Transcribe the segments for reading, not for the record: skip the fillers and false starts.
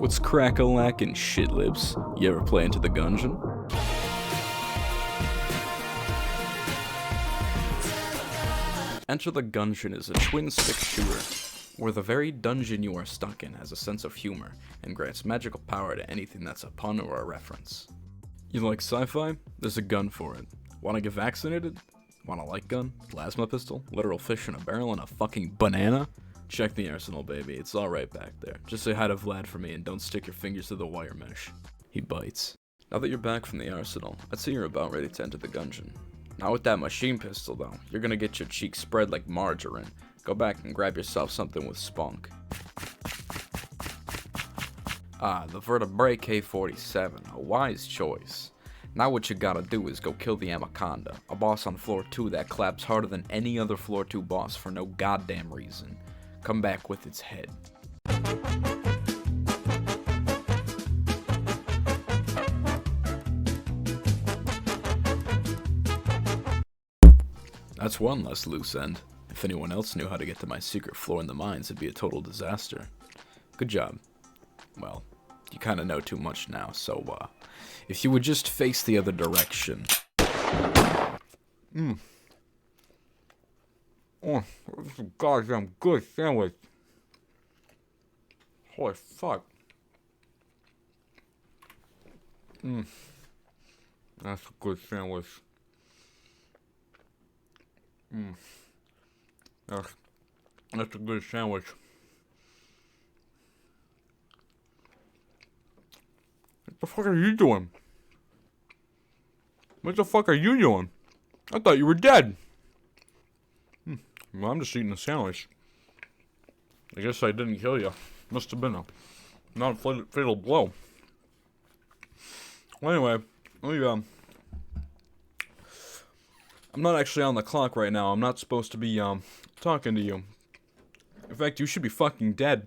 What's crack-a-lackin', shit-lips? You ever play Enter the Gungeon? Enter the Gungeon is a twin-stick shooter, where the very dungeon you are stuck in has a sense of humor, and grants magical power to anything that's a pun or a reference. You like sci-fi? There's a gun for it. Wanna get vaccinated? Want a light gun? Plasma pistol? Literal fish in a barrel and a fucking banana? Check the arsenal, baby. It's all right back there. Just say hi to Vlad for me and don't stick your fingers through the wire mesh. He bites. Now that you're back from the arsenal, I'd say you're about ready to enter the Gungeon. Not with that machine pistol, though. You're gonna get your cheeks spread like margarine. Go back and grab yourself something with spunk. Ah, the Vertebrae K-47. A wise choice. Now what you gotta do is go kill the Anaconda, a boss on floor 2 that claps harder than any other floor 2 boss for no goddamn reason. Come back with its head. That's one less loose end. If anyone else knew how to get to my secret floor in the mines, it'd be a total disaster. Good job. Well, you kinda know too much now, so, if you would just face the other direction. Oh, this is a goddamn good sandwich. Holy fuck. That's a good sandwich. That's a good sandwich. What the fuck are you doing? What the fuck are you doing? I thought you were dead. Well, I'm just eating a sandwich. I guess I didn't kill you. Must have been a non-fatal blow. Well, anyway, I'm not actually on the clock right now. I'm not supposed to be, talking to you. In fact, you should be fucking dead.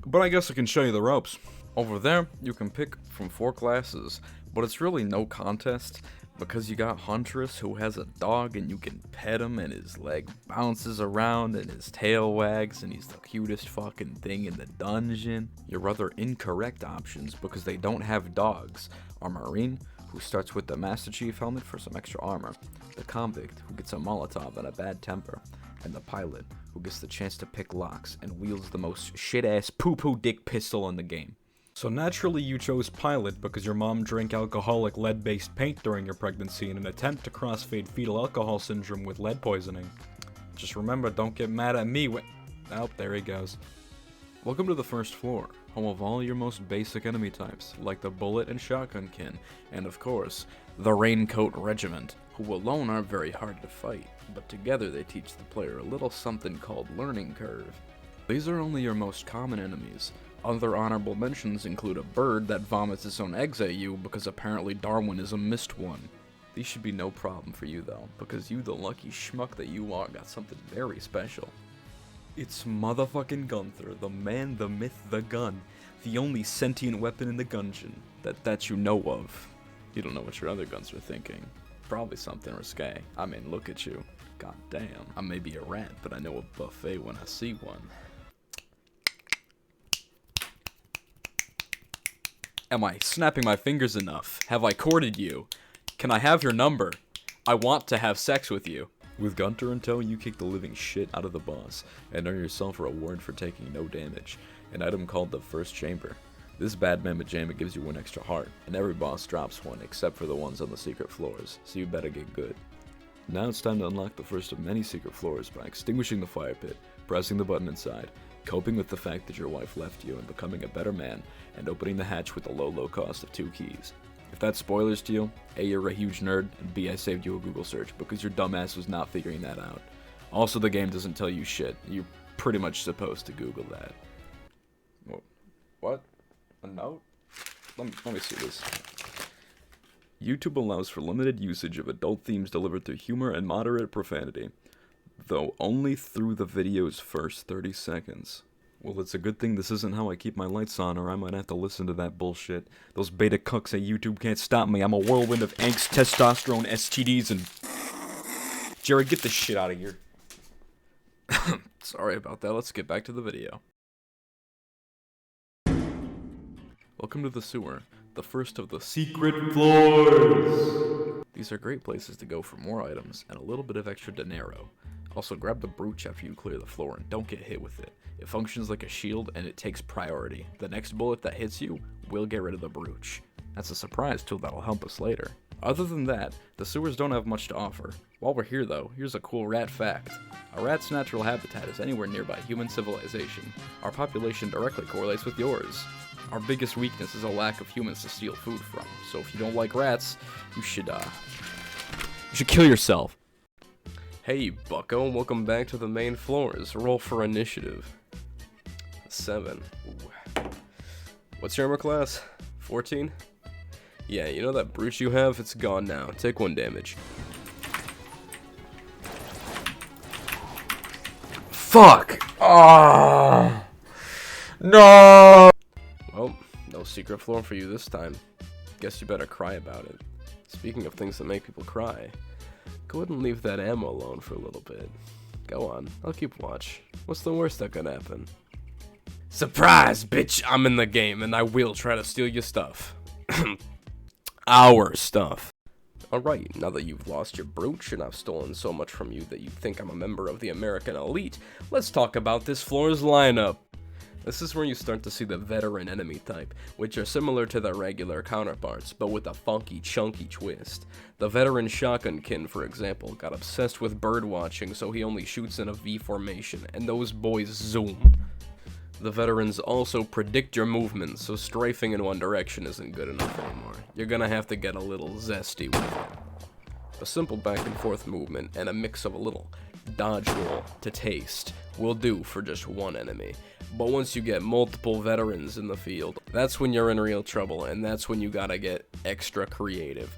But I guess I can show you the ropes. Over there, you can pick from 4 classes, but it's really no contest, because you got Huntress, who has a dog, and you can pet him, and his leg bounces around, and his tail wags, and he's the cutest fucking thing in the dungeon. Your other incorrect options, because they don't have dogs, are Marine, who starts with the Master Chief helmet for some extra armor, the Convict, who gets a Molotov and a bad temper, and the Pilot, who gets the chance to pick locks and wields the most shit-ass poo-poo dick pistol in the game. So naturally you chose Pilot because your mom drank alcoholic lead-based paint during your pregnancy in an attempt to crossfade fetal alcohol syndrome with lead poisoning. Just remember, don't get mad at me when— oh, there he goes. Welcome to the first floor, home of all your most basic enemy types, like the Bullet and Shotgun Kin, and of course, the Raincoat Regiment, who alone aren't very hard to fight, but together they teach the player a little something called Learning Curve. These are only your most common enemies. Other honorable mentions include a bird that vomits its own eggs at you because apparently Darwinism missed one. These should be no problem for you though, because you, the lucky schmuck that you are, got something very special. It's motherfucking Gunther, the man, the myth, the gun. The only sentient weapon in the Gungeon that you know of. You don't know what your other guns are thinking. Probably something risque. I mean, look at you. God damn. I may be a rat, but I know a buffet when I see one. Am I snapping my fingers enough? Have I courted you? Can I have your number? I want to have sex with you. With Gunter in tow, you kick the living shit out of the boss, and earn yourself a reward for taking no damage, an item called the First Chamber. This bad mammoth jammer gives you 1 extra heart, and every boss drops 1 except for the ones on the secret floors, so you better get good. Now it's time to unlock the first of many secret floors by extinguishing the fire pit, pressing the button inside, coping with the fact that your wife left you and becoming a better man, and opening the hatch with the low cost of 2 keys. If that's spoilers to you, A, you're a huge nerd, and B, I saved you a Google search because your dumbass was not figuring that out. Also, the game doesn't tell you shit. You're pretty much supposed to Google that. What? A note? Let me see this. YouTube allows for limited usage of adult themes delivered through humor and moderate profanity, though only through the video's first 30 seconds. Well, it's a good thing this isn't how I keep my lights on, or I might have to listen to that bullshit. Those beta cucks at YouTube can't stop me. I'm a whirlwind of angst, testosterone, STDs, and— Jared, get this shit out of here. Sorry about that. Let's get back to the video. Welcome to the sewer, the first of the secret floors! These are great places to go for more items and a little bit of extra dinero. Also, grab the brooch after you clear the floor and don't get hit with it. It functions like a shield and it takes priority. The next bullet that hits you will get rid of the brooch. That's a surprise tool that'll help us later. Other than that, the sewers don't have much to offer. While we're here though, here's a cool rat fact. A rat's natural habitat is anywhere nearby human civilization. Our population directly correlates with yours. Our biggest weakness is a lack of humans to steal food from. So if you don't like rats, you should kill yourself. Hey bucko, welcome back to the main floors. Roll for initiative. 7. Ooh. What's your armor class? 14? Yeah, you know that brooch you have? It's gone now. Take 1 damage. Fuck! Ah! No! Well, no secret floor for you this time. Guess you better cry about it. Speaking of things that make people cry, go ahead and leave that ammo alone for a little bit. Go on, I'll keep watch. What's the worst that could happen? Surprise, bitch! I'm in the game and I will try to steal your stuff. Our stuff. Alright, now that you've lost your brooch and I've stolen so much from you that you think I'm a member of the American elite, let's talk about this floor's lineup. This is where you start to see the veteran enemy type, which are similar to their regular counterparts, but with a funky, chunky twist. The veteran shotgun kin, for example, got obsessed with bird watching, so he only shoots in a V formation, and those boys zoom. The veterans also predict your movements, so strafing in one direction isn't good enough anymore. You're gonna have to get a little zesty with it. A simple back and forth movement and a mix of a little dodge roll to taste will do for just one enemy. But once you get multiple veterans in the field, that's when you're in real trouble, and that's when you gotta get extra creative.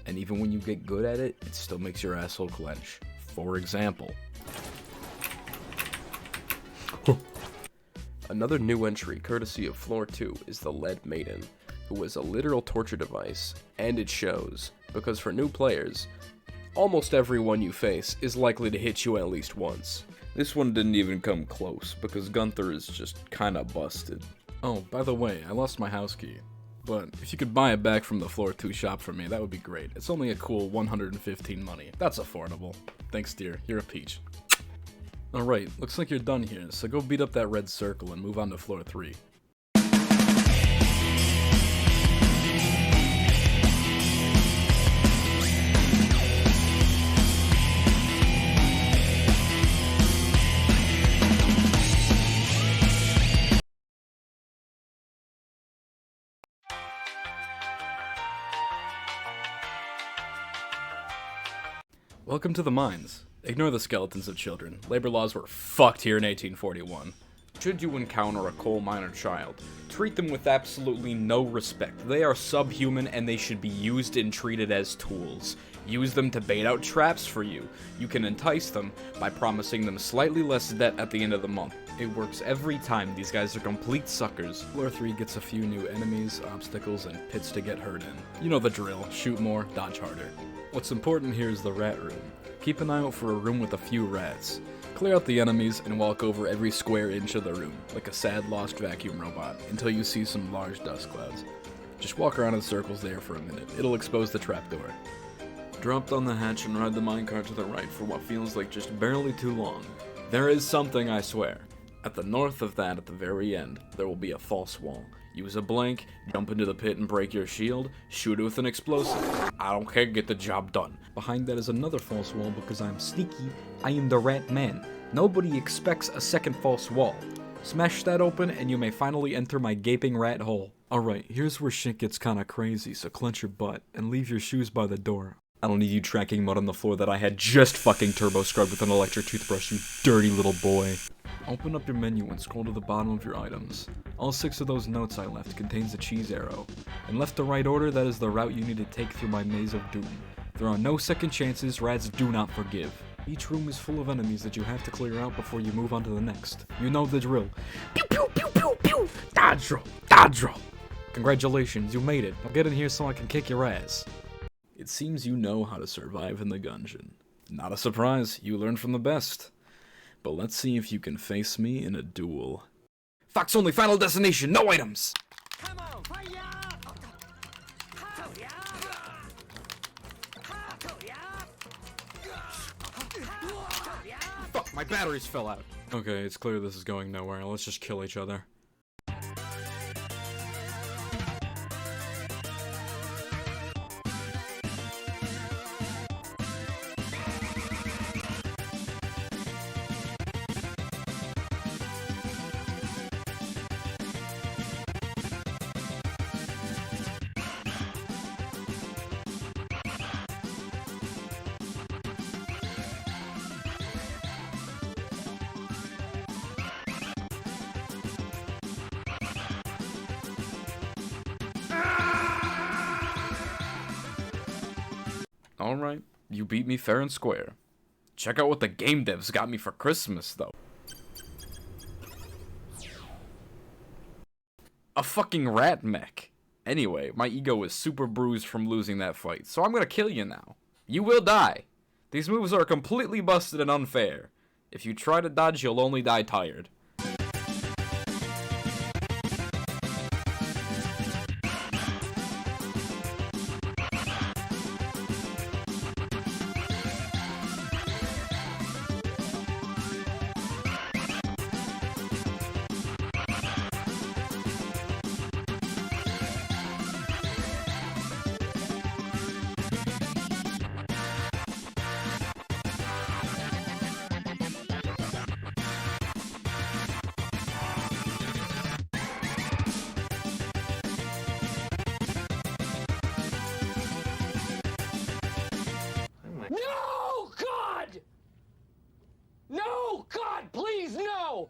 And even when you get good at it, it still makes your asshole clench. For example. Another new entry, courtesy of Floor 2, is the Lead Maiden, who is a literal torture device, and it shows, because for new players, almost everyone you face is likely to hit you at least once. This one didn't even come close, because Gunther is just kinda busted. Oh, by the way, I lost my house key. But if you could buy it back from the Floor 2 shop for me, that would be great. It's only a cool 115 money. That's affordable. Thanks, dear. You're a peach. Alright, looks like you're done here, so go beat up that red circle and move on to Floor 3. Welcome to the mines. Ignore the skeletons of children. Labor laws were fucked here in 1841. Should you encounter a coal miner child, treat them with absolutely no respect. They are subhuman and they should be used and treated as tools. Use them to bait out traps for you. You can entice them by promising them slightly less debt at the end of the month. It works every time. These guys are complete suckers. Floor 3 gets a few new enemies, obstacles, and pits to get hurt in. You know the drill. Shoot more, dodge harder. What's important here is the rat room. Keep an eye out for a room with a few rats. Clear out the enemies and walk over every square inch of the room, like a sad lost vacuum robot, until you see some large dust clouds. Just walk around in circles there for a minute. It'll expose the trapdoor. Drop down the hatch and ride the minecart to the right for what feels like just barely too long. There is something, I swear. At the north of that, at the very end, there will be a false wall. Use a blank, jump into the pit and break your shield, shoot it with an explosive. I don't care, get the job done. Behind that is another false wall because I'm sneaky. I am the rat man. Nobody expects a second false wall. Smash that open and you may finally enter my gaping rat hole. Alright, here's where shit gets kinda crazy, so clench your butt and leave your shoes by the door. I don't need you tracking mud on the floor that I had just fucking turbo scrubbed with an electric toothbrush, you dirty little boy. Open up your menu and scroll to the bottom of your items. All 6 of those notes I left contains a cheese arrow. In left to right order, that is the route you need to take through my maze of doom. There are no second chances, rats do not forgive. Each room is full of enemies that you have to clear out before you move on to the next. You know the drill. Pew pew pew pew pew! Dodge roll! Dodge roll! Congratulations, you made it. Now get in here so I can kick your ass. It seems you know how to survive in the Gungeon. Not a surprise, you learned from the best. But let's see if you can face me in a duel. Fox only, final destination, no items! Come on, fire! My batteries fell out. Okay, it's clear this is going nowhere. Let's just kill each other. Alright, you beat me fair and square. Check out what the game devs got me for Christmas, though. A fucking rat mech. Anyway, my ego is super bruised from losing that fight, so I'm gonna kill you now. You will die. These moves are completely busted and unfair. If you try to dodge, you'll only die tired. No, God! No, God, please, no!